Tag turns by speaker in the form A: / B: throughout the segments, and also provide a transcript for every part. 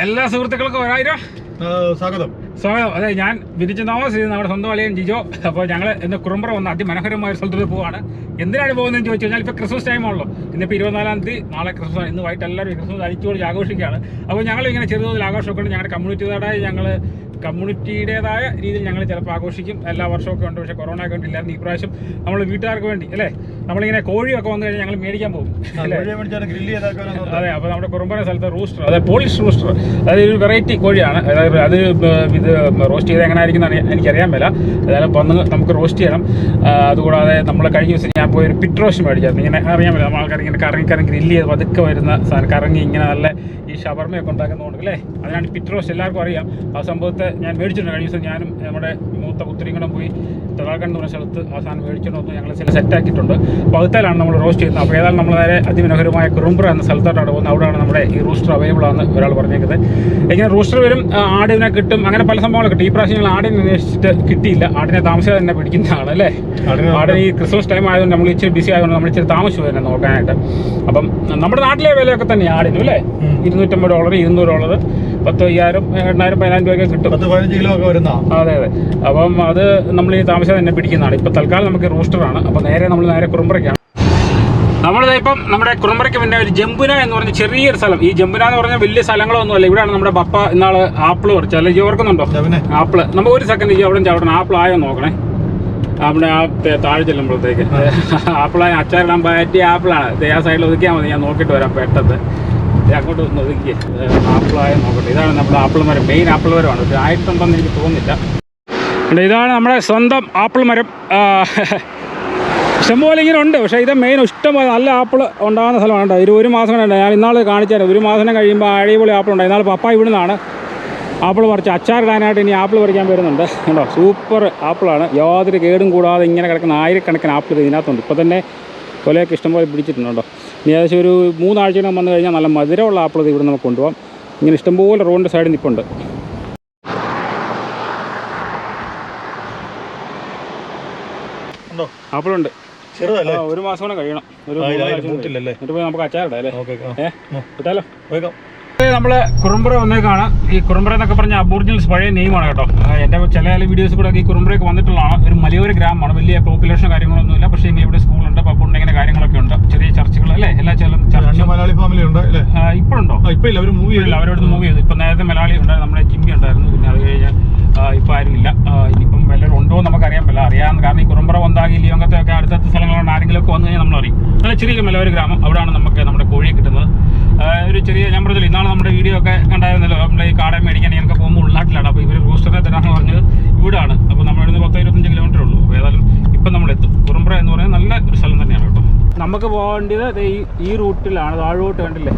A: എല്ലാ സുഹൃത്തുക്കൾക്കും 1000
B: സ്വാഗതം.
A: അതെ, ഞാൻ ബിനിച്ചൻ തോമസ്, നമ്മുടെ സ്വന്തം അളിയൻ ജിജോ. അപ്പോൾ ഞങ്ങൾ ഇന്ന് കുറുമ്പ്ര വന്ന അതിമനോഹരമായ സ്ഥലത്തോട്ട് പോവാണ്. എന്തിനാണ് പോകുന്നതെന്ന് ചോദിച്ചു കഴിഞ്ഞാൽ ഇപ്പോൾ ക്രിസ്മസ് ടൈമാണല്ലോ. ഇന്നിപ്പോൾ 24-ാം തീയതി, നാളെ ക്രിസ്മസ്, ഇന്ന് വൈകിട്ട് എല്ലാവരും ക്രിസ്മസ് അടിച്ചുപൊളിച്ച് ആഘോഷിക്കുകയാണ്. അപ്പോൾ ഞങ്ങൾ ഇങ്ങനെ ചെറുതോതിൽ ആഘോഷമൊക്കെ ഉണ്ട്. ഞങ്ങളുടെ കമ്മ്യൂണിറ്റിയുടേതായ രീതിയിൽ ഞങ്ങൾ ചിലപ്പോൾ ആഘോഷിക്കും. എല്ലാ വർഷമൊക്കെ ഉണ്ട്. പക്ഷേ കൊറോണ ഒക്കെ ഉണ്ടില്ലായിരുന്നു. ഈ പ്രാവശ്യം നമ്മൾ വീട്ടുകാർക്ക് വേണ്ടി അല്ലേ, നമ്മളിങ്ങനെ കോഴിയൊക്കെ വന്നു കഴിഞ്ഞാൽ ഞങ്ങൾ മേടിക്കാൻ പോകും അല്ലേ. അതെ, അപ്പോൾ നമ്മുടെ കുറുമ്പ്ര സ്ഥലത്ത് റൂസ്റ്റർ, അതായത് പോളിഷ് റൂസ്റ്റർ, അതായത് ഒരു വെറൈറ്റി കോഴിയാണ്. അതായത് അത് ഇത് റോസ്റ്റ് ചെയ്ത് എങ്ങനെ ആയിരിക്കും എനിക്കറിയാൻ മേല. അതായത് വന്ന് നമുക്ക് റോസ്റ്റ് ചെയ്യണം. അതുകൂടാതെ നമ്മൾ കഴിഞ്ഞ ദിവസം ഞാൻ പോയി ഒരു പിറ്റ് റോസ്റ്റ് മേടിച്ചായിരുന്നു. ഇങ്ങനെ അറിയാൻ മേല, നമ്മൾ ആൾക്കാർ ഇങ്ങനെ കറങ്ങി ഗ്രില്ല് ചെയ്ത് പതുക്കെ വരുന്ന സാധനം, കറങ്ങി ഇങ്ങനെ നല്ല ഈ ഷവർമയൊക്കെ ഉണ്ടാക്കുന്നതുകൊണ്ട് അല്ലേ, അതിനാണ് പിറ്റ് റോസ്റ്റ്. എല്ലാവർക്കും അറിയാം ആ സംഭവത്തെ. ഞാൻ മേടിച്ചിട്ടുണ്ട് കഴിഞ്ഞ ദിവസം. ഞാനും നമ്മുടെ മൂത്ത പുത്തിരിങ്ങണം പോയി തടാകൻ എന്ന് പറഞ്ഞ സ്ഥലത്ത് ആ സാധനം മേടിച്ചിട്ട് വന്ന് ഞങ്ങൾ ചില സെറ്റാക്കിയിട്ടുണ്ട്. അപ്പോൾ അതുതലാണ് നമ്മൾ റോസ്റ്റ് ചെയ്യുന്നത്. അപ്പോൾ ഏതായാലും നമ്മൾ നേരെ അതിമനോഹരമായ കുറുമ്പ്ര എന്ന സ്ഥലത്തോട്ടാണ് പോകുന്നത്. അവിടെയാണ് നമ്മുടെ ഈ റൂസ്റ്റർ അവൈലബിൾ ആണെന്ന് ഒരാൾ പറഞ്ഞേക്കുന്നത്. ഇങ്ങനെ റൂസ്റ്റർ വരും, ആടിനെ കിട്ടും, അങ്ങനെ പല സംഭവങ്ങളൊക്കെ കിട്ടും. ഈ പ്രാവശ്യം ഞങ്ങൾ ആടിനെ അന്വേഷിച്ചിട്ട് കിട്ടിയില്ല. ആടിനെ താമസിയാതെ തന്നെ പിടിക്കുന്നതാണ് അല്ലേ. ആടിന് ഈ ക്രിസ്മസ് ടൈം ആയതുകൊണ്ട് നമ്മൾ ഇച്ചിരി ബിസി ആയതുകൊണ്ട് നമ്മൾ ഇച്ചിരി താമസിച്ചു തന്നെ നോക്കാനായിട്ട്. അപ്പം നമ്മുടെ നാട്ടിലെ വിലയൊക്കെ തന്നെയാണ് ആടിനും അല്ലേ. $250, $200, 10,000, 8,000, 15,000 രൂപയൊക്കെ കിട്ടും. 10-15 കിലോ ഒക്കെ വരുന്ന. അതെ. അപ്പം അത് നമ്മൾ ഈ താമസിയാതെ തന്നെ പിടിക്കുന്നതാണ്. ഇപ്പോൾ തൽക്കാലം നമുക്ക് റൂസ്റ്ററാണ്. അപ്പോൾ നേരെ കുറുമ്പ്രയ്ക്കാണ്. നമ്മളിപ്പം നമ്മുടെ കുറുമ്പ്രയ്ക്ക് പിന്നെ ഒരു ജംബുന എന്ന് പറഞ്ഞ ചെറിയൊരു സ്ഥലം. ഈ ജംബുന എന്ന് പറഞ്ഞാൽ വലിയ സ്ഥലങ്ങളൊന്നുമല്ല. ഇവിടെയാണ് നമ്മുടെ പപ്പ ഇന്നാള് ആപ്പിൾ പറിച്ചത്. അല്ലെ, ഓർക്കുന്നുണ്ടോ ആപ്പിള്? നമുക്ക് ഒരു സെക്കൻഡ് അവിടെ ചവിടണം. ആപ്പിൾ ആയോ നോക്കണേ. അവിടെ ആ താഴെ ചെല്ലുമ്പോഴത്തേക്ക് ആപ്പിളായ അച്ചാറിടാൻ പറ്റിയ ആപ്പിളാണ്. ആ സൈഡിൽ ഒതുക്കിയാൽ മതി. ഞാൻ നോക്കിയിട്ട് വരാം പെട്ടെന്ന്. അങ്ങോട്ട് ഒന്ന് ഒതുക്കി ആപ്പിളായ നോക്കട്ടെ. ഇതാണ് നമ്മുടെ ആപ്പിൾ മരം, മെയിൻ ആപ്പിൾ മരമാണ്. ഇത് ആയിട്ടുണ്ടെന്ന് എനിക്ക് തോന്നുന്നില്ല. ഇതാണ് നമ്മുടെ സ്വന്തം ആപ്പിൾ മരം. ഇഷ്ടംപോലെ ഇങ്ങനെ ഉണ്ട്. പക്ഷേ ഇത് മെയിൻ ഇഷ്ടംപോലെ നല്ല ആപ്പിൾ ഉണ്ടാകുന്ന സ്ഥലമാണ് കേട്ടോ. ഒരു മാസം കൊണ്ട് ഞാൻ ഇന്നാൾ കാണിച്ചാൽ ഒരു മാസം കഴിയുമ്പോൾ അടിപൊളി ആപ്പിൾ ഉണ്ടായി. ഇന്നാൾ പപ്പ ഇവിടെ നിന്നാണ് ആപ്പിൾ പറിച്ച് അച്ചാറിടാനായിട്ട് ഇനി ആപ്പിൾ പറിക്കാൻ വരുന്നുണ്ട് കേട്ടോ. സൂപ്പർ ആപ്പിളാണ്, യാതൊരു കേടും കൂടാതെ ഇങ്ങനെ കിടക്കുന്ന ആയിരക്കണക്കിന് ആപ്പിൾ ഇതിനകത്തുണ്ട്. ഇപ്പോൾ തന്നെ കൊലയൊക്കെ ഇഷ്ടംപോലെ പിടിച്ചിട്ടുണ്ട് കേട്ടോ. ഇനി ഏകദേശം ഒരു 3 ആഴ്ചയോടെ വന്നു കഴിഞ്ഞാൽ നല്ല മധുരമുള്ള ആപ്പിൾ ഇവിടെ നമുക്ക് കൊണ്ടുപോകാം. ഇങ്ങനെ ഇഷ്ടംപോലെ റോഡിൻ്റെ സൈഡിൽ നിൽപ്പുണ്ട്. ആപ്പിളുണ്ട്. ഒരു മാസം കൂടെ കഴിയണം. എന്നിട്ട് പോയി നമുക്ക് അച്ചാറിടാം അല്ലേ. കിട്ടാലോ. നമ്മള് കുറുമ്പ്ര വന്നേക്കാണ്. ഈ കുറുമ്പ്ര എന്നൊക്കെ പറഞ്ഞ അബോറിജിനൽസ് പഴയ നെയിമാണ് കേട്ടോ. എൻ്റെ ചില വീഡിയോസ് കൂടെ ഈ കുറുമ്പ്രയൊക്കെ വന്നിട്ടുള്ളതാണ്. ഒരു മലയോര ഗ്രാമമാണ്, വലിയ പോപ്പുലേഷൻ കാര്യങ്ങളൊന്നുമില്ല. പക്ഷേ ഇവിടെ സ്കൂളുണ്ട്, പപ്പുണ്ട്, ഇങ്ങനെ കാര്യങ്ങളൊക്കെ ഉണ്ട്. ചെറിയ ചർച്ചുകൾ അല്ലേ, എല്ലാ മലയാളി ഫാമിലി ഉണ്ട്. ഇപ്പോഴുണ്ടോ? ഇപ്പം ഇല്ല, അവർ മൂവി ഇല്ല, അവരോട് മൂവ് ചെയ്തു. ഇപ്പം നേരത്തെ മലയാളി ഉണ്ടായിരുന്നു, നമ്മുടെ ജിമ്മി ഉണ്ടായിരുന്നു. പിന്നെ അത് കഴിഞ്ഞാൽ ഇപ്പം ആരും ഇല്ല. ഇനിയിപ്പം വല്ലവരും ഉണ്ടോ എന്ന് നമുക്കറിയാൻ പറ്റില്ല. അറിയാമെന്ന്, കാരണം ഈ കുറുമ്പ്ര വന്നാകി ലിയോങ്കത്തെ ഒക്കെ അടുത്തടുത്ത സ്ഥലങ്ങളുണ്ട്. ആരെങ്കിലുമൊക്കെ വന്നു കഴിഞ്ഞാൽ നമ്മളറിയും. നല്ല ചെറിയ മലയോര ഗ്രാമം. അവിടെയാണ് നമുക്ക് നമ്മുടെ കോഴിയെ കിട്ടുന്നത്. ഒരു ചെറിയ, ഞാൻ പറഞ്ഞില്ല ഇന്നാണ് നമ്മുടെ വീഡിയോ ഒക്കെ കണ്ടായിരുന്നല്ലോ, നമ്മുടെ ഈ കാട മേടിക്കാൻ ഞങ്ങൾക്ക് പോകുമ്പോൾ ഉൾനാട്ടിലാണ്. അപ്പോൾ ഇവർ റൂസ്റ്ററിനെ തരാമെന്ന് പറഞ്ഞത് ഇവിടെയാണ്. അപ്പോൾ നമ്മളിവിടുന്ന് 10-25 കിലോമീറ്റർ ഉള്ളൂ. അപ്പോൾ ഏതായാലും ഇപ്പം നമ്മളെത്തും. കുറുമ്പ്ര എന്ന് പറയുന്നത് നല്ല ഒരു സ്ഥലം തന്നെയാണ് കേട്ടോ. നമുക്ക് പോകേണ്ടത് ഈ റൂട്ടിലാണ്. താഴോട്ട് കണ്ടില്ലേ,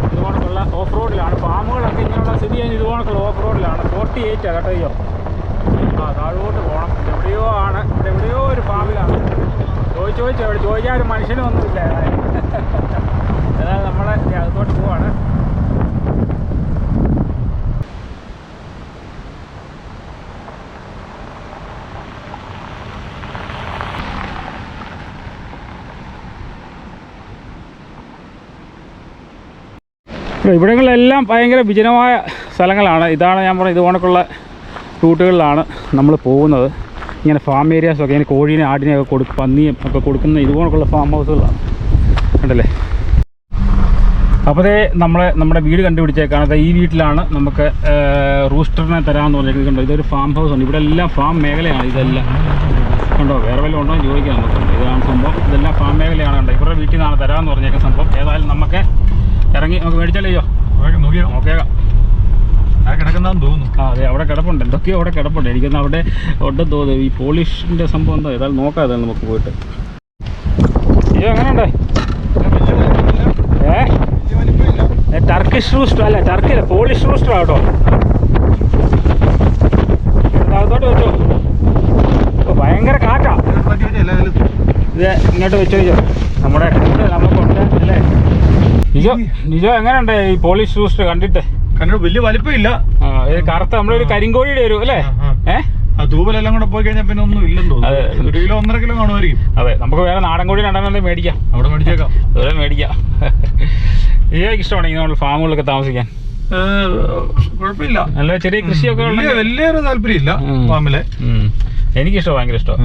A: ഇതുപോലൊക്കെയുള്ള ഓഫ് റോഡിലാണ്. ഫാമുകളൊക്കെ ഇങ്ങനെയുള്ള സ്ഥിതി ചെയ്യുന്ന ഇതുപോലൊക്കെയുള്ള ഓഫ് റോഡിലാണ്. 48 കേട്ടോ. അയ്യോ, താഴോട്ട് പോകണം. എവിടെയോ ആണ്, എവിടെയോ ഒരു ഫാമിലാണ്. എവിടെ ചോദിക്കാൻ ഒരു മനുഷ്യനൊന്നുമില്ല. അതായത് നമ്മളെ അകത്തോട്ട് പോവാണ്. ഇവിടങ്ങളിലെല്ലാം ഭയങ്കര വിജനമായ സ്ഥലങ്ങളാണ്. ഇതാണ് ഞാൻ പറഞ്ഞത്, ഇതുപോലൊക്കെയുള്ള റൂട്ടുകളിലാണ് നമ്മൾ പോകുന്നത്. ഇങ്ങനെ ഫാം ഏരിയാസൊക്കെ, ഇങ്ങനെ കോഴീനെ ആടിനെയൊക്കെ പന്നിയും ഒക്കെ കൊടുക്കുന്ന ഇതുപോലൊക്കെയുള്ള ഫാം ഹൗസുകളാണ് കണ്ടല്ലേ. അപ്പോൾ നമ്മുടെ വീട് കണ്ടുപിടിച്ചേക്കാണ്. ഈ വീട്ടിലാണ് നമുക്ക് റൂസ്റ്ററിനെ തരാമെന്ന് പറഞ്ഞിട്ടുണ്ടോ. ഇതൊരു ഫാം ഹൗസ് ഉണ്ട്. ഇവിടെ എല്ലാം ഫാം മേഖലയാണ്. ഇതെല്ലാം കണ്ടോ, വേറെ വല്ലതും ഉണ്ടോ എന്ന് ചോദിക്കാം നമുക്ക്. ഇതാണ് സംഭവം. ഇതെല്ലാം ഫാം മേഖലയാണ് കണ്ടോ. ഇവരുടെ വീട്ടിൽ നിന്നാണ് തരാമെന്ന് പറഞ്ഞേക്കുന്ന സംഭവം. ഏതായാലും നമുക്ക് ഇറങ്ങി നമുക്ക് മേടിച്ചാലോ, നോക്കിയേക്കാം. കിടക്കുന്നതെന്ന് തോന്നുന്നു. അതെ, അവിടെ കിടപ്പുണ്ട്, എന്തൊക്കെയോ അവിടെ കിടപ്പുണ്ട്. എനിക്കൊന്ന് അവിടെ ഉണ്ടെന്ന് തോന്നുന്നു. ഈ പോളിഷിൻ്റെ സംഭവം എന്താ, ഏതായാലും നോക്കാം. ഏതായാലും നമുക്ക് പോയിട്ട്. അയ്യോ, എങ്ങനെയുണ്ട്? ടർക്കിഷ് റൂസ്റ്റർ അല്ല, ടർക്കില്ല, പോളിഷ് റൂസ്റ്റർ ആട്ടോ. അകത്തോട്ട് വെച്ചോ. ഭയങ്കര കാറ്റാ. ഇത് ഇങ്ങോട്ട് വെച്ചോ. നമ്മുടെ നമുക്കുണ്ട് അല്ലേ. നിജോ എങ്ങനെയുണ്ട് ഈ പോളിഷ് റൂസ്റ്റർ കണ്ടിട്ട്?
B: വലിയ വലിപ്പമില്ല.
A: കറുത്ത നമ്മളൊരു കരിങ്കോഴിയുടെ വരും അല്ലേ.
B: തൂവലെല്ലാം കൂടെ പോയി കഴിഞ്ഞാൽ പിന്നെ ഒന്നും ഇല്ലെന്ന് തോന്നുന്നു. 1 കിലോ 1.5 കിലോ കാണുമായിരിക്കും.
A: അതെ, നമുക്ക് വേറെ നാടൻ കോഴി രണ്ടെണ്ണം മേടിക്കാം.
B: അവിടെ മേടിച്ചേക്കാം.
A: അതുപോലെ മേടിക്കാം. ഇഷ്ടമാണ് ഇങ്ങനെ നമ്മൾ ഫാമുകളിലൊക്കെ താമസിക്കാൻ.
B: കുഴപ്പമില്ല.
A: നല്ല ചെറിയ കൃഷിയൊക്കെ
B: വലിയൊരു താല്പര്യമില്ല ഫാമിലെ.
A: എനിക്കിഷ്ടം, ഭയങ്കര ഇഷ്ടം.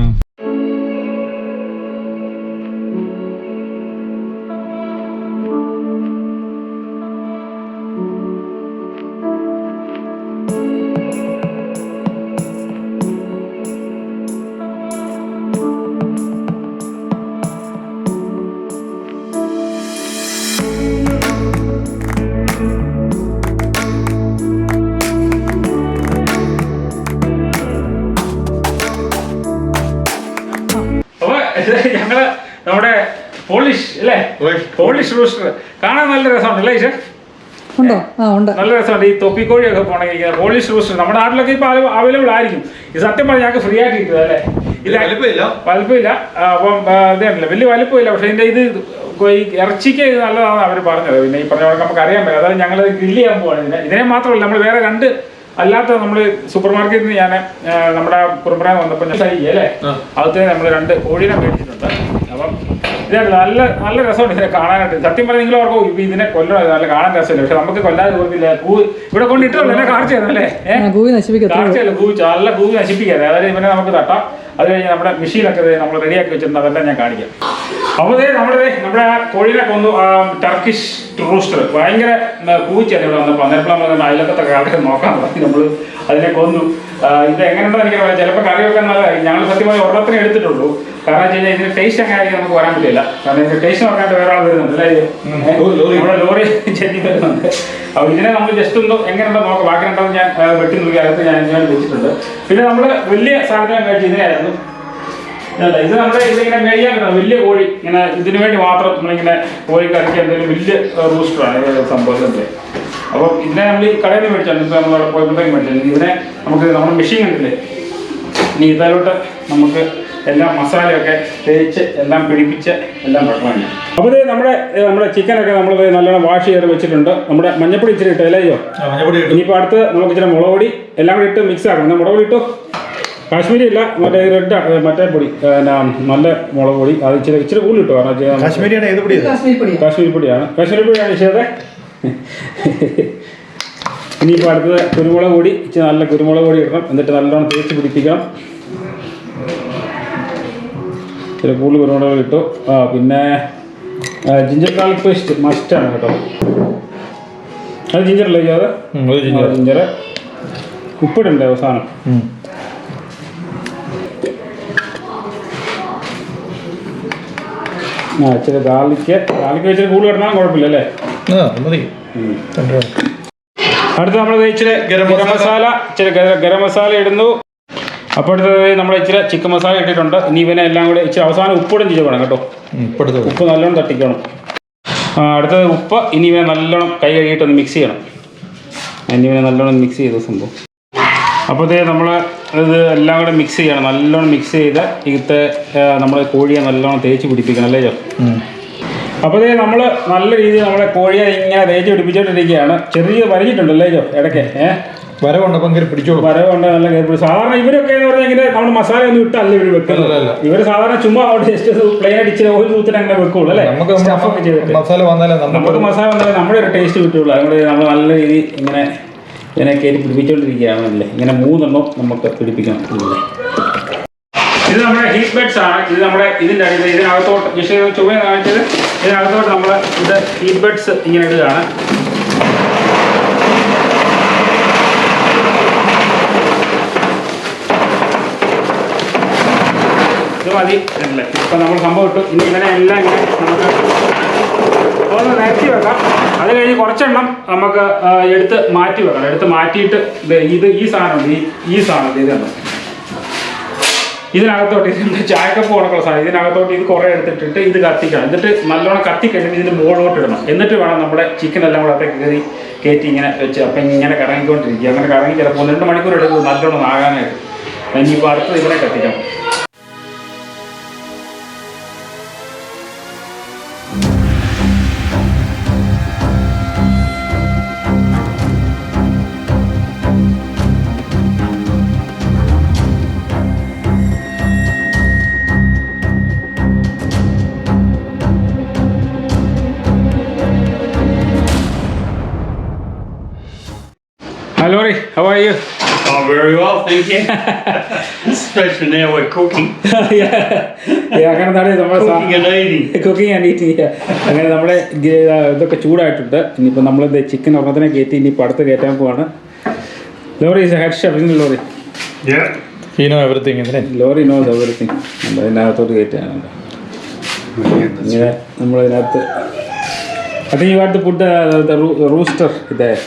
A: ഞങ്ങള് നമ്മുടെ പോളിഷ് അല്ലേ, പോളിഷ് റൂസ്റ്റർ കാണാൻ നല്ല രസമുണ്ട് അല്ലേ ഈശോ?
C: ഉണ്ടോ? ആ ഉണ്ട്.
A: നല്ല രസമുണ്ട്. ഈ തൊപ്പിക്കോഴിയൊക്കെ പോണെങ്കിൽ പോളിഷ് റൂസ്റ്റർ നമ്മുടെ നാട്ടിലൊക്കെ ഇപ്പൊ അവൈലബിൾ ആയിരിക്കും. ഇത് സത്യം പറഞ്ഞാൽ ഞങ്ങൾക്ക് ഫ്രീ ആയിട്ട് കിട്ടുക അല്ലേ? ഇത് വലുപ്പമില്ല. അപ്പം ഇതല്ല, വലിയ വലുപ്പമില്ല. പക്ഷെ ഇതിന്റെ ഇത് ഈ ഇറച്ചിക്ക് ഇത് നല്ലതാണെന്ന് അവർ പറഞ്ഞത്. പിന്നെ ഈ പറഞ്ഞ നമുക്ക് അറിയാൻ പറ്റും. അതായത് ഞങ്ങൾ ഗ്രില്ല് ചെയ്യാൻ പോവാണ്. ഇതിനെ മാത്രമല്ല, നമ്മൾ വേറെ 2 അല്ലാത്ത നമ്മൾ സൂപ്പർ മാർക്കറ്റിൽ നിന്ന് ഞാൻ നമ്മുടെ കുറുമ്പറ വന്നപ്പോൾ അല്ലേ, അകത്ത് നമ്മൾ 2 കോഴീനെ മേടിച്ചിട്ടുണ്ട്. അപ്പം ഇതാണ് നല്ല നല്ല രസമുണ്ട് ഇതിനെ കാണാനായിട്ട്. സത്യം പറഞ്ഞാൽ നിങ്ങൾ ഓർക്കും ഇപ്പൊ ഇതിനെ കൊല്ലണം, നല്ല കാണാൻ രസമില്ല. പക്ഷെ നമുക്ക് കൊല്ലാതെ പോകില്ല. പൂവ് ഇവിടെ കൊണ്ട് ഇട്ടുള്ളൂ, എന്നെ കാണിച്ചല്ലേ കാണിച്ചല്ലേ, പൂവ് നല്ല പൂവ് നശിപ്പിക്കാതെ. അതായത് ഇവനെ നമുക്ക് തട്ടാം. അത് കഴിഞ്ഞ് നമ്മുടെ മെഷീനൊക്കെ നമ്മൾ റെഡിയാക്കി വെച്ചിട്ടുണ്ട്. അതെല്ലാം ഞാൻ കാണിക്കാം. അപ്പോൾ നമ്മുടെ കോഴീനെ കൊന്നു. ടർക്കിഷ് റൂസ്റ്റർ ഭയങ്കര പൂച്ചയാണ് ഇവിടെ വന്നപ്പോൾ. അന്നേരം നമ്മൾ അയലക്കത്തൊക്കെ ആൾക്കാർ നോക്കാൻ തുടങ്ങി. നമ്മൾ അതിനെ കൊന്നു. ഇത് എങ്ങനെയുണ്ടോ എനിക്ക് പറയാം. ചിലപ്പോൾ കറി വെക്കാൻ നല്ലതായിരിക്കും. ഞങ്ങൾ സത്യമായി ഒരെണ്ണത്തിനെ എടുത്തിട്ടുള്ളൂ. കാരണം വെച്ച് കഴിഞ്ഞാൽ ഇതിന് ടേസ്റ്റ് അങ്ങനെ ആയിരിക്കും നമുക്ക് വരാൻ പറ്റില്ല. കാരണം ഇതിന് ടേസ്റ്റ് നോക്കാണ്ട് വേറെ ആൾ വരുന്നുണ്ട് അല്ലേ? നമ്മുടെ ലോറി ചെന്നി വരുന്നുണ്ട്. അപ്പോൾ ഇതിനെ നമ്മൾ ജസ്റ്റ് ഒന്ന് എങ്ങനെയുണ്ടോ നോക്കാം. ബാക്കി രണ്ടാമത് ഞാൻ വെട്ടി നോക്കി അകത്ത് ഞാൻ വെച്ചിട്ടുണ്ട്. പിന്നെ നമ്മൾ വലിയ സാധനം കഴിച്ച് ഇതിനായിരുന്നു. അല്ല, ഇത് നമ്മുടെ ഇതിങ്ങനെ മേടിക്കാൻ പറ്റുന്ന വലിയ കോഴി. ഇങ്ങനെ ഇതിനു വേണ്ടി മാത്രം നമ്മളിങ്ങനെ കോഴി കറിക്ക് എന്തെങ്കിലും വലിയ റൂസ്റ്ററാണ് സംഭവത്തിൻ്റെ. അപ്പം ഇതിനെ നമ്മൾ ഈ കടയിൽ നിന്ന് മേടിച്ചാണ്. ഇപ്പോൾ നമ്മൾ അവിടെ പോയപ്പോഴത്തേക്ക് മേടിച്ചത്. ഇതിനെ നമുക്ക് നമ്മുടെ മെഷീൻ കണ്ടില്ലേ, ഇനി ഇതിലോട്ട് നമുക്ക് എല്ലാം മസാലയൊക്കെ തേച്ച് എല്ലാം പിടിപ്പിച്ച് എല്ലാം വെക്കണം. അപ്പോൾ നമ്മുടെ ചിക്കനൊക്കെ നമ്മൾ നല്ലോണം വാഷ് ചെയ്ത് വെച്ചിട്ടുണ്ട്. നമ്മുടെ മഞ്ഞപ്പൊടി ഇച്ചിരി ഇട്ട് അല്ലയോ? ഇനിയിപ്പോൾ അടുത്ത് നമുക്ക് ഇച്ചിരി മുളക് പൊടി എല്ലാം കൂടി ഇട്ട് മിക്സ് ആക്കണം. മുളക് പൊടി ഇട്ടു, കാശ്മീരി ഇല്ല, മറ്റേ റെഡ് മറ്റേ പൊടി, നല്ല മുളക് പൊടി. അത് ഇച്ചിരി കൂടുതൽ ഇട്ടു. കാരണം കാശ്മീരി പൊടിയാണ്. കാശ്മീരി പൊടിയാണ് ഇഷ്ടത്തെ. ഇനിയിപ്പോൾ അടുത്തത് കുരുമുളക് പൊടി. ഇച്ചിരി നല്ല കുരുമുളക് പൊടി ഇടണം. എന്നിട്ട് നല്ലോണം തേച്ച് പിടിപ്പിക്കണം. ചില കൂടുതൽ കുരുമുളക് ഇട്ടു. പിന്നെ ജിഞ്ചർ ഗാർലിക് പേസ്റ്റ് മസ്റ്റാണ് കേട്ടോ. അത് ജിഞ്ചറല്ലേ അത്? ജിഞ്ചർ. ഉപ്പിടണ്ടേ അവസാനം? ഇച്ചിരി ഗാർലിക്ക് ഇച്ചിരി കൂടുതൽ ഇടണം, കുഴപ്പമില്ല അല്ലേ? അടുത്ത് നമ്മൾ ഇച്ചിരി ഗരം മസാല ഇടുന്നു. അപ്പോൾ അടുത്തത് നമ്മൾ ഇച്ചിരി ചിക്കൻ മസാല ഇട്ടിട്ടുണ്ട്. ഇനി ഇവനെ എല്ലാം കൂടെ ഇച്ചിരി അവസാനം ഉപ്പിടും ചെയ്ത് വേണം കേട്ടോ. ഉപ്പ് നല്ലോണം തട്ടിക്കണം. അടുത്തത് ഉപ്പ്. ഇനി ഇവനെ നല്ലോണം കൈ കഴുകിയിട്ടൊന്ന് മിക്സ് ചെയ്യണം. ഇനി ഇവനെ നല്ലോണം മിക്സ് ചെയ്ത സംഭവം. അപ്പോൾ നമ്മൾ ഇത് എല്ലാം കൂടെ മിക്സ് ചെയ്യണം. നല്ലോണം മിക്സ് ചെയ്ത് ഇതിത്തെ നമ്മൾ കോഴിയെ നല്ലോണം തേച്ച് പിടിപ്പിക്കണം അല്ലേ ചോ? അപ്പോൾ നമ്മൾ നല്ല രീതിയിൽ നമ്മളെ കോഴിയെ ഇങ്ങനെ തേച്ച് പിടിപ്പിച്ചോണ്ടിരിക്കുകയാണ്. ചെറിയ വരഞ്ഞിട്ടുണ്ടല്ലേ ചോ ഇടയ്ക്ക്?
B: വരവുണ്ട്, ഭയങ്കര പിടിച്ചോളൂ.
A: വരവുണ്ട്, നല്ല കയറി. സാധാരണ ഇവരൊക്കെ എന്ന് പറഞ്ഞാൽ ഇങ്ങനെ നമ്മൾ മസാല ഒന്നും ഇട്ടല്ല ഇവർ വെക്കുന്നത്. ഇവർ സാധാരണ ചുമ്മാ അവിടെ ജസ്റ്റ് പ്ലെയിൻ അടിച്ച് ഓയിൽ തൂത്തിട്ട് അങ്ങനെ വെക്കുള്ളൂ അല്ലേ? നമുക്ക്
B: മസാല വന്നാലേ
A: നമ്മുടെ ഒരു ടേസ്റ്റ് കിട്ടുള്ളൂ. അതുകൊണ്ട് നമ്മൾ നല്ല രീതിയിൽ ഇങ്ങനെ ഇതിനെ കയറി പിടിപ്പിച്ചുകൊണ്ടിരിക്കുകയാണ് അല്ലേ? ഇങ്ങനെ 3 എണ്ണം നമുക്ക് പിടിപ്പിക്കണം. ഇത് നമ്മുടെ ഹീറ്റ് ബെഡ്സ് ആണ്. ഇത് നമ്മുടെ ഇതിൻ്റെ അടിയിൽ ഇതിനകത്തോട്ട് ചുവ കാണിച്ചത് ഇതിനകത്തോട്ട് നമ്മൾ ഇത് ഹീറ്റ് ബെഡ്സ് ഇങ്ങനെ ഇടുകയാണ്. ഇത് മതി അല്ലേ? ഇപ്പം നമ്മൾ സംഭവം ഇട്ടു. ഇനി ഇങ്ങനെ എല്ലാം ഇങ്ങനെ നമുക്ക് ഒന്ന് നിരത്തി വെക്കാം. അത് കഴിഞ്ഞ് കുറച്ചെണ്ണം നമുക്ക് എടുത്ത് മാറ്റി വെക്കണം. എടുത്ത് മാറ്റിയിട്ട് ഈ സാധനമുണ്ട്, ഈ സാധനം ഇതുണ്ട്. ഇതിനകത്തോട്ട് ഇതിൻ്റെ ചായക്കപ്പ് കൊടുക്കുന്ന സാധനം ഇതിനകത്തോട്ട് ഇത് കുറേ എടുത്തിട്ടിട്ട് ഇത് കത്തിക്കണം. എന്നിട്ട് നല്ലോണം കത്തിക്കഴിഞ്ഞിട്ട് ഇതിൻ്റെ മുകളിലോട്ട് ഇടണം. എന്നിട്ട് വേണം നമ്മുടെ ചിക്കൻ എല്ലാം കൂടെ അകത്തേക്ക് കയറ്റി ഇങ്ങനെ വെച്ച് അപ്പം ഇങ്ങനെ കറങ്ങിക്കൊണ്ടിരിക്കുക. അങ്ങനെ കറങ്ങി ചിലപ്പോൾ 1-2 മണിക്കൂർ എടുക്കും നല്ലോണം ആകാനായിട്ട്. ഇനിയിപ്പോൾ അടുത്ത് ഇതിനെ കത്തിക്കണം. Laurie, how are you?
D: Oh, very well, thank you. Especially now we're cooking.
A: അങ്ങനെ നമ്മുടെ
D: Cooking and eating.
A: Cooking and eating. അങ്ങനെ നമ്മുടെ ഇതൊക്കെ ചൂടായിട്ടുണ്ട്. ഇനിയിപ്പോൾ നമ്മൾ ചിക്കൻ ഒരെണ്ണത്തിനെ കയറ്റി ഇനിയിപ്പോൾ അടുത്ത് കയറ്റാൻ പോവാണ്. Lorry is A head chef, in lorry.
D: Yeah.
B: You know everything, isn't it?
A: Lorry knows everything. നമ്മൾ ഇതിനകത്തോട്ട് കയറ്റാനുണ്ട്. ഇങ്ങനെ നമ്മളതിനകത്ത് I think you have to put the rooster there.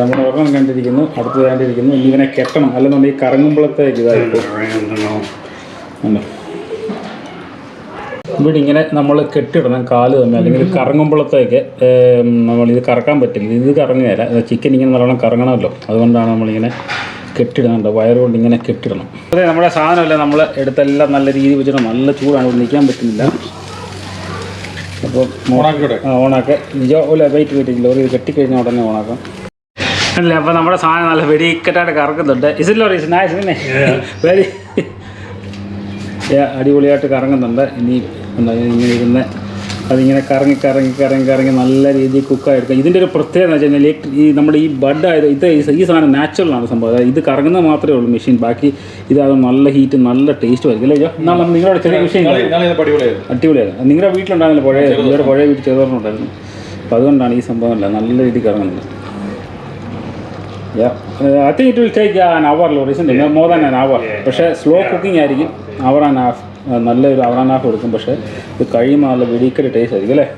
A: നമ്മൾ ഒരെണ്ണം കണ്ടിരിക്കുന്നു, അടുത്ത് കണ്ടിരിക്കുന്നു. ഇനി ഇവനെ കെട്ടണം, അല്ലെന്നുണ്ടെങ്കിൽ കറങ്ങുമ്പോഴത്തേക്ക് ഇതായിരിക്കും. ഇവിടെ ഇങ്ങനെ നമ്മൾ കെട്ടിടണം കാല് തമ്മിൽ, അല്ലെങ്കിൽ കറങ്ങുമ്പോഴത്തേക്ക് നമ്മളിത് കറക്കാൻ പറ്റില്ല. ഇത് കറങ്ങുകയല്ല, ചിക്കൻ ഇങ്ങനെ നല്ലോണം കറങ്ങണമല്ലോ, അതുകൊണ്ടാണ് നമ്മളിങ്ങനെ കെട്ടിടുന്നുണ്ട്. വയറുകൊണ്ട് ഇങ്ങനെ കെട്ടിടണം. അതെ, നമ്മുടെ സാധനമല്ല നമ്മൾ എടുത്തെല്ലാം നല്ല രീതിയിൽ വെച്ചിട്ട് നല്ല ചൂടാണ്, ഇവിടെ നിൽക്കാൻ പറ്റുന്നില്ല. അപ്പോൾ ഓണാക്കെ ഓല വെയിറ്റ് ലോറി കെട്ടിക്കഴിഞ്ഞാൽ ഉടനെ ഓണാക്കാം അല്ലേ. അപ്പോൾ നമ്മുടെ സാധനം നല്ല വെടിക്കെട്ടായിട്ട് കറക്കുന്നുണ്ട്. ഇസ് ലോറി ഇസ് നൈസ് പിന്നെ വെരി അടിപൊളിയായിട്ട് കറങ്ങുന്നുണ്ട്. ഇനി ഇങ്ങനെ ഇരുന്ന് അതിങ്ങനെ കറങ്ങി കറങ്ങി കറങ്ങി കറങ്ങി നല്ല രീതിയിൽ കുക്കായെടുക്കുക. ഇതിൻ്റെ ഒരു പ്രത്യേകത എന്ന് വെച്ച് കഴിഞ്ഞാൽ ഈ നമ്മുടെ ഈ ബഡായത് ഈ സാധനം നാച്ചുറലാണ് സംഭവം. അതായത് ഇത് കറങ്ങുന്നത് മാത്രമേ ഉള്ളൂ മെഷീൻ. ബാക്കി ഇതാകും നല്ല ഹീറ്റ് നല്ല ടേസ്റ്റ് ആയിരിക്കും അല്ലേ. എന്നാൽ നമ്മൾ നിങ്ങളുടെ ചെറിയ വിഷയം അടിപൊളിയായിരുന്നു. നിങ്ങളുടെ വീട്ടിലുണ്ടായിരുന്നില്ല, നിങ്ങളുടെ പഴയ വീട്ടിൽ ചെറുതായിട്ടുണ്ടായിരുന്നു. അപ്പോൾ അതുകൊണ്ടാണ് ഈ സംഭവം അല്ല നല്ല രീതിയിൽ കറങ്ങുന്നത്. I think it will take an hour, isn't it? More than an hour. പക്ഷേ സ്ലോ കുക്കിംഗ് ആയിരിക്കും. അവർ ആൻഡ് ഹാഫ്, നല്ലൊരു അവർ ആൻഡ് ഹാഫ് കൊടുക്കും. പക്ഷേ ഇത് കഴിയുമ്പോൾ നല്ല വെടിക്കൽ ടേസ്റ്റ് ആയിരിക്കും അല്ലേ.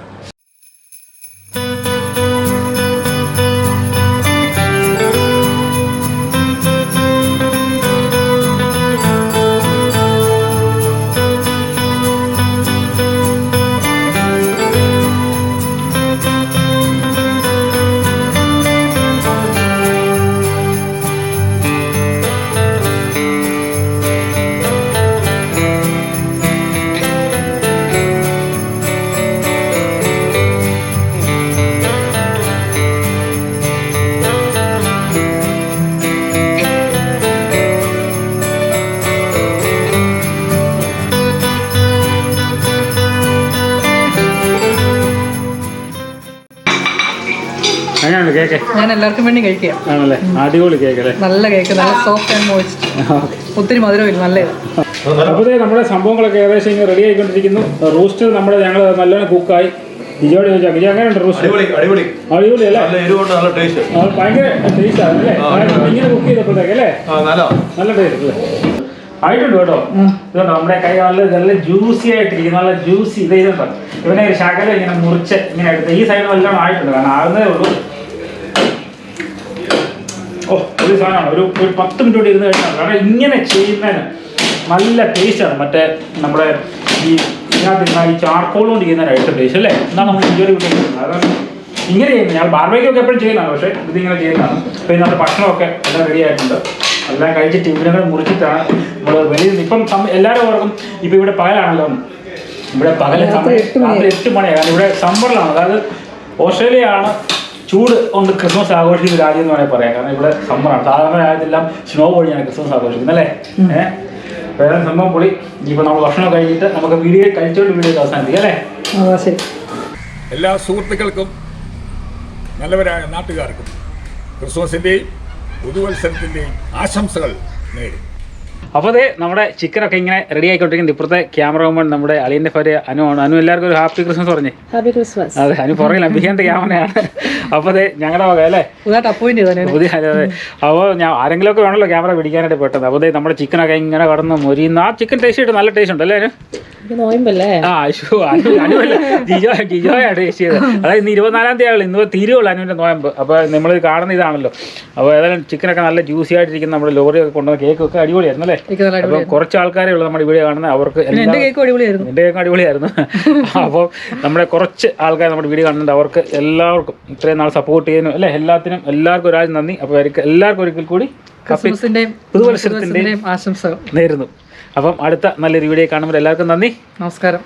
A: അങ്ങനെയാണ് കേക്ക്.
C: ഞാൻ എല്ലാവർക്കും വേണ്ടി കഴിക്കാം.
A: ആണല്ലേ, അടിപൊളി കേക്ക് അല്ലേ.
C: നല്ല കേക്ക്, നല്ല സോഫ്റ്റ് ആൻഡ് മോയിസ്റ്റ്, ഒത്തിരി മധുരമില്ല, നല്ലത്.
A: അപ്പോൾ നമ്മുടെ സംഭവങ്ങളൊക്കെ ഏകദേശം ഇങ്ങനെ റെഡി ആയിക്കൊണ്ടിരിക്കുന്നു. റോസ്റ്റ് ഞങ്ങൾ നല്ലോണം കുക്കായി. ജിജോട് ചോദിച്ചാൽ ജിജോ അങ്ങനെയുണ്ട് റോസ്റ്റ്? അടിപൊളി അല്ലേ, ഭയങ്കര ടേസ്റ്റ് ആണ് അല്ലേ. ഇങ്ങനെ കുക്ക് ചെയ്തപ്പോഴത്തേക്ക് അല്ലേ നല്ല ടേസ്റ്റ് അല്ലേ. ആയിട്ടുണ്ട് കേട്ടോ. ഇതുണ്ടോ നമ്മുടെ കൈ നല്ല ജ്യൂസി ആയിട്ടിരിക്കും, നല്ല ജ്യൂസി. ഇതുണ്ടോ ഇവനെ ഒരു ശകലം ഇങ്ങനെ മുറിച്ച് ഇങ്ങനെ എടുത്ത് ഈ സൈഡ് നല്ലോണം ആയിട്ടുണ്ട്. കാരണം ആകുന്നതേ ഉള്ളൂ. ഒരു സാധനമാണ് ഒരു 10 മിനിറ്റ് കൂടി ഇരുന്ന് കഴിഞ്ഞാൽ. കാരണം ഇങ്ങനെ ചെയ്യുന്നതിന് നല്ല ടേസ്റ്റാണ്. മറ്റേ നമ്മുടെ ഈ ഇതിനകത്ത് ഈ ചാർക്കോൾ കൊണ്ട് ചെയ്യുന്നതിനായിട്ട് ടേസ്റ്റ് അല്ലേ. എന്നാൽ നമ്മൾ ഇഞ്ചോറി വിട്ടിട്ടുണ്ട്. അതാണ് ഇങ്ങനെ ചെയ്യുന്നത്. ഞങ്ങൾ ബാർബേക്കൊക്കെ എപ്പോഴും ചെയ്യുന്നതാണ്, പക്ഷേ ഇതിങ്ങനെ ചെയ്യുന്നതാണ്. അപ്പോൾ നമ്മുടെ ഭക്ഷണമൊക്കെ എല്ലാം റെഡി ആയിട്ടുണ്ട്. എല്ലാം കഴിച്ചിട്ട് ഇവരെ മുറിച്ചിട്ടാണ് നമ്മൾ വെളിയിൽ നിന്ന്. ഇപ്പം എല്ലാവരും ഓർക്കും ഇപ്പം ഇവിടെ പകലാണല്ലോ. ഇവിടെ പകൽ രാത്രി 8 മണിയാണ്. കാരണം ഇവിടെ സമ്മറിലാണ്. അതായത് ഓസ്ട്രേലിയ ആണ് ചൂട് കൊണ്ട് ക്രിസ്മസ് ആഘോഷിക്കുന്ന രാജ്യം എന്ന് വേണമെങ്കിൽ പറയാം. കാരണം ഇവിടെ സമ്മറാണ്. സാധാരണ രാജ്യത്തെല്ലാം സ്നോ വഴിയാണ് ക്രിസ്മസ് ആഘോഷിക്കുന്നത് അല്ലേ. വേറെ സംഭവം പൊളി. ഇനിയിപ്പോൾ നമ്മൾ ഭക്ഷണം കഴിഞ്ഞിട്ട് നമുക്ക് കഴിച്ചുകൊണ്ട് വീഡിയോ അവസാനിപ്പിക്കാം അല്ലേ.
C: ശരി.
E: എല്ലാ സുഹൃത്തുക്കൾക്കും നല്ലവരായ നാട്ടുകാർക്കും ക്രിസ്മസിൻ്റെയും പുതുവത്സരത്തിൻ്റെയും ആശംസകൾ നേരും.
A: അപ്പോൾ അതെ നമ്മുടെ ചിക്കനൊക്കെ ഇങ്ങനെ റെഡി ആയിക്കൊണ്ടിരിക്കുന്നത്. ഇപ്പുറത്തെ ക്യാമറമാൻ നമ്മുടെ അളിയൻ്റെ ഭാര്യ അനു ആണ്. അനു എല്ലാവർക്കും ഒരു ഹാപ്പി ക്രിസ്മസ് പറഞ്ഞേ.
C: Happy Christmas.
A: അതെ, അനു പുറകിൽ അഭിഷേകൻ്റെ ക്യാമറയാണ്. അപ്പോൾ അതെ ഞങ്ങളുടെ വക അല്ലേ പുതിയ. അതെ, അപ്പോൾ ആരെങ്കിലുമൊക്കെ വേണമല്ലോ ക്യാമറ പിടിക്കാനായിട്ട് പെട്ടെന്ന്. അപ്പോൾ അതെ നമ്മുടെ ചിക്കനൊക്കെ ഇങ്ങനെ കടന്ന് മൊരിയുന്ന ആ ചിക്കൻ ടേസ്റ്റ് ചെയ്തിട്ട് നല്ല ടേസ്റ്റ് ഉണ്ട് അല്ലേ അനു? ജിജോയാണ് ടേസ്റ്റ് ചെയ്തത്. അതായത് ഇന്ന് 24-ാം തീയതി ഇന്ന് തീരുവുള്ളൂ അനുവിൻ്റെ നോയമ്പ്. അപ്പോൾ നമ്മൾ കാണുന്ന ഇതാണല്ലോ. അപ്പോൾ ഏതായാലും ചിക്കനൊക്കെ നല്ല ജ്യൂസി ആയിട്ടിരിക്കുന്ന നമ്മുടെ ലോറിയൊക്കെ കൊണ്ടുവന്ന കേക്കൊക്കെ അടിപൊളിയായിരുന്നു അല്ലേ. അപ്പോൾ കുറച്ച് ആൾക്കാരേ ഉള്ളൂ നമ്മുടെ വീഡിയോ കാണുന്നത്. അവർക്ക് എൻ്റെ കേക്കും അടിപൊളിയായിരുന്നു. അപ്പോൾ നമ്മുടെ കുറച്ച് ആൾക്കാർ നമ്മുടെ വീഡിയോ കാണുന്നുണ്ട്. അവർക്ക് എല്ലാവർക്കും ഇത്രയും നാൾ സപ്പോർട്ട് ചെയ്യുന്നു അല്ലേ. എല്ലാവർക്കും ഒരാഴ്ച നന്ദി. അപ്പോൾ എല്ലാവർക്കും ഒരിക്കൽ കൂടി പുതുവത്സരത്തിൻ്റെയും ആശംസകൾ നേരുന്നു. അപ്പം അടുത്ത നല്ലൊരു വീഡിയോ കാണുമ്പോൾ എല്ലാവർക്കും നന്ദി. നമസ്കാരം.